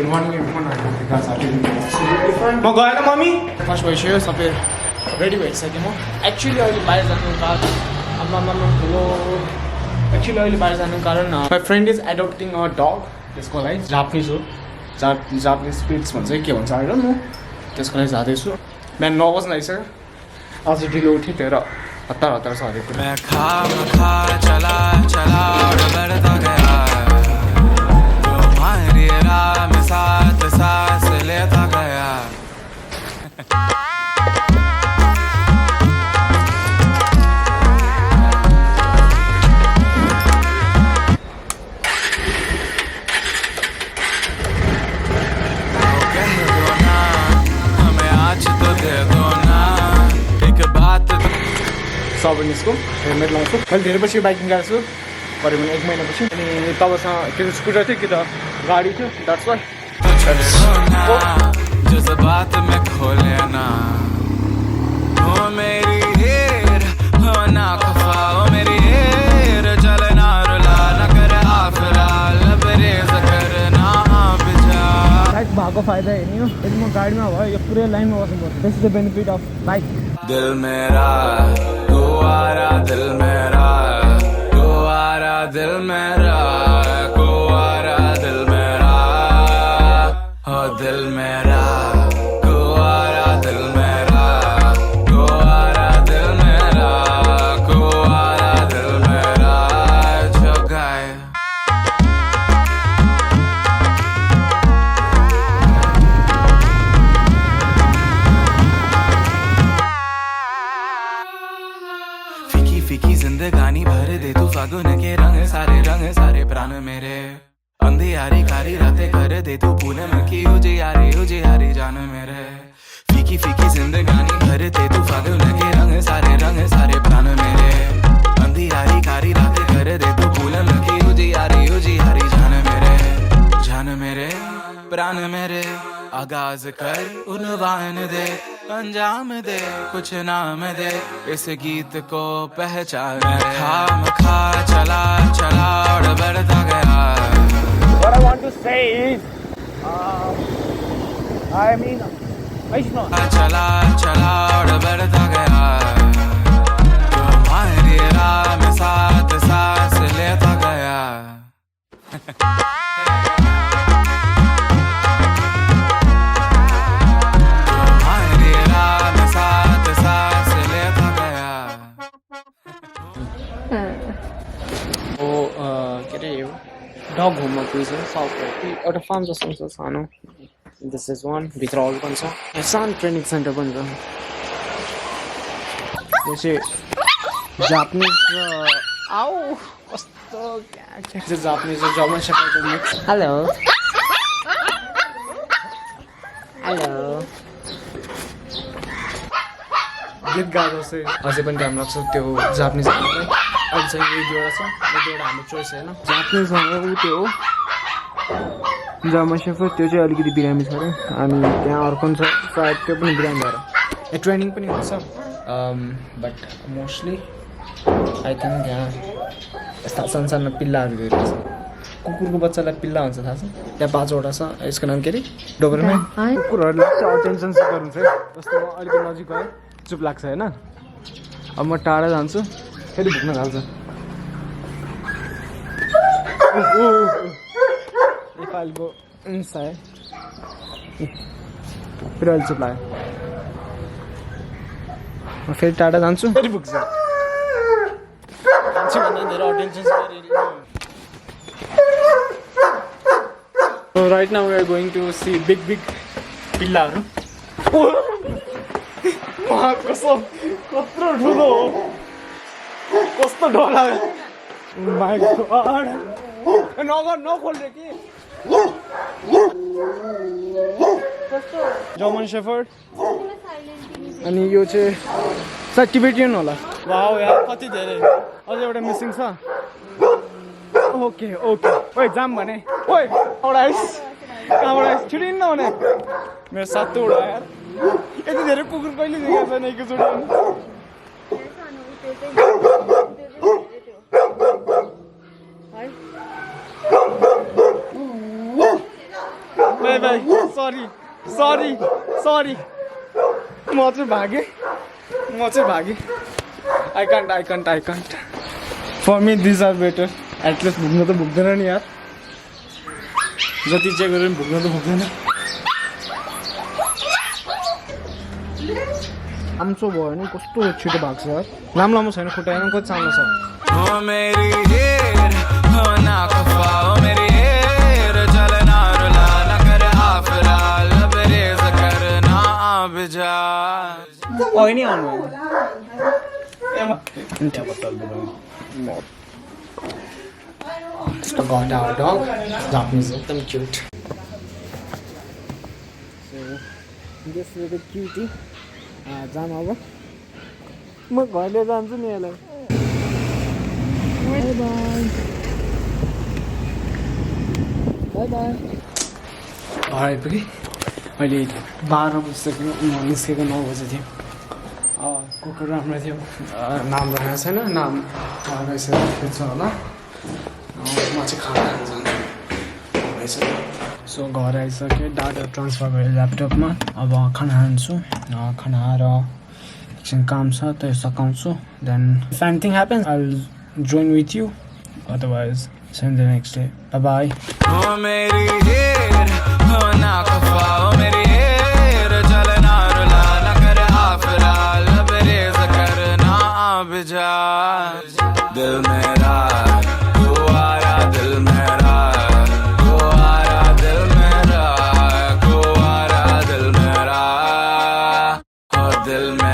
1 minute phone because I didn't know. म गएन mummy first भइसक्यो सबै रेडी भइसक्यो म एक्चुअली अहिले बाहिर जानु कारण आम्मा ठुलो एक्चुअली अहिले बाहिर जानु कारण my friend is adapting a dog त्यसको लागि जापानिज हो जापानिज स्पिट्स भन्छ के भन्छ होइन म त्यसको लागि जाँदैछु बिहान 9 बजी आइसक्यो आज ढिलो उठेँ त्यही भएर हतार छ हरेक सबनिसको हेलमेट लाउँछु मैले धेरै पछि बाइकिङ गएको छु करिब 1 महिनापछि अनि तबसँग कि त स्कुटर थियो कि त गाडी थियो द्याट्स वाइ जज्बात में खोले ना हो मेरी हेर हो ना खफा हो मेरी हेर चलना रुला न कर आफरा लबरेज करना बिजा बाइक भएको फाइदा है नि हो यदि म गाडीमा भयो यो पुरै लाइनमा बस्नुपर्छ this is the benefit of bike दिल मेरा कुआरा दिल मेरा कुआरा दिल मेरा कुआरा दिल मेरा हो दिल मेरा कुआरा दिल मेरा कुआरा दिल मेरा कुआरा दिल मेरा जो गाए फीकी जिंदगानी भर दे तू फागुन के रंग सारे प्राण मेरे अंधियारी कारी रातें कर दे तू पूनम की उजियारी जान मेरे फीकी जिंदगानी भर दे तू फागुन के रंग सारे प्राण मेरे अंधियारी कारी रातें कर दे तू पूनम की उजियारी जान मेरे प्राण मेरे आगाज कर उन्वान दे अंजाम दे कुछ नाम दे इस गीत को पहचान खा चला और बढ़ता गया What I want to say is I mean चला और बढ़ता गया तुम्हारी राह में साथ सांस लेता गया के अरे डग होममा पुगेछ साउथको एउटा फार्म जस्तो छ सानो दिस इज वान भित्र अरू पनि छ सानो ट्रेनिङ सेन्टर पनि छ यो चाहिँ जापानिज र आऊ कस्तो क्या जापानिज र जर्मन सेपरको मिक्स हेलो गीत गाएको चाहिँ अझै पनि टाइम लाग्छ त्यो जापानिज अहिले चाहिँ यही दुईवटा छ दुईवटा हाम्रो चोइस होइन जापानिज भनेर ऊ त्यो हो जर्मन सेफर्ड त्यो चाहिँ अलिकति बिरामी छ अरे अनि त्यहाँ अर्को छ सायद त्यो पनि बिरामी भएर ट्रेनिङ पनि हुन्छ बट मोस्टली आई थिङ्क यहाँ यस्ता सानो पिल्लाहरू धेरै छ कुकुरको बच्चालाई पिल्ला हुन्छ थाहा छ त्यहाँ 5वटा छ यसको नाम के अरे डोबरम्यान कुकुरहरूले चाहिँ अटेन्सन सिकर हुन्छ जस्तो म अलिकति नजिक गएँ चुप लाग्छ होइन अब म टाढा जान्छु फेरि भुक्न थाल्छ नेपालको साय फेरि अहिले चुप लाग्यो म फेरि टाढा जान्छु फेरि भुक्छ मान्छे भन्दा धेरै attention right now we are going to see big पिल्लाहरू कत्रो ठुलो हो कस्तो डर लाग्यो नखोल्ने कि जर्मन सेफर्ड अनि यो चाहिँ सायद टिबेटियन होला वाउ यार कति धेरै अझ एउटा मिसिङ छ ओके ओए जाम भने ओए औडाइस कहाँबाट आइस छिटो हिँड्न भने मेरो 7वटा यार यति धेरै कुकुर कहिले देखेको छैन एकैचोटि bye bye sorry sorry sorry म चाहिँ भागेँ I can't for me these are better at least भुक्न त भुक्दैन नि यार जति चाहिँ गरे पनि भुक्न त भुक्दैन आम्चो भयो नि कस्तो छिटो भाग्छ यार लामो छैन खुट्टा हेर्नु कति सानो छ ओ मेरी हेर हो ना खफा ओ मेरी हेर चलना रुला न कर आफरा लबरेज करना आबजा ओइ नि आउनु Just got our dog. Japanese, एकदम cute. So this little cutie. जानु अब म घरले जान्छु नि यसलाई बाई बाई घर आइपुगेँ अहिले 12 बजिसक्यो म निस्केको 9 बजी थियो कुकुर राम्रो थियो नाम राखेको छैन नाम रहेछ छ होला म चाहिँ खाना खान जान्छु सो घर आइसक्यो डाटा ट्रान्सफर गरेँ ल्यापटपमा अब खाना खान्छु खाना खाएर एकछिन काम छ त्यो सकाउँछु then if anything happens I will join with you otherwise same the next day bye ओ मेरी हेर हो ना खफा ओ मेरी हेर चलना रुला न कर आफरा लबरेज करना आबजा दिल मेरा कुआरा दिल मेरा कुआरा दिल मेरा कुआरा दिल मेरा और दिल मेरा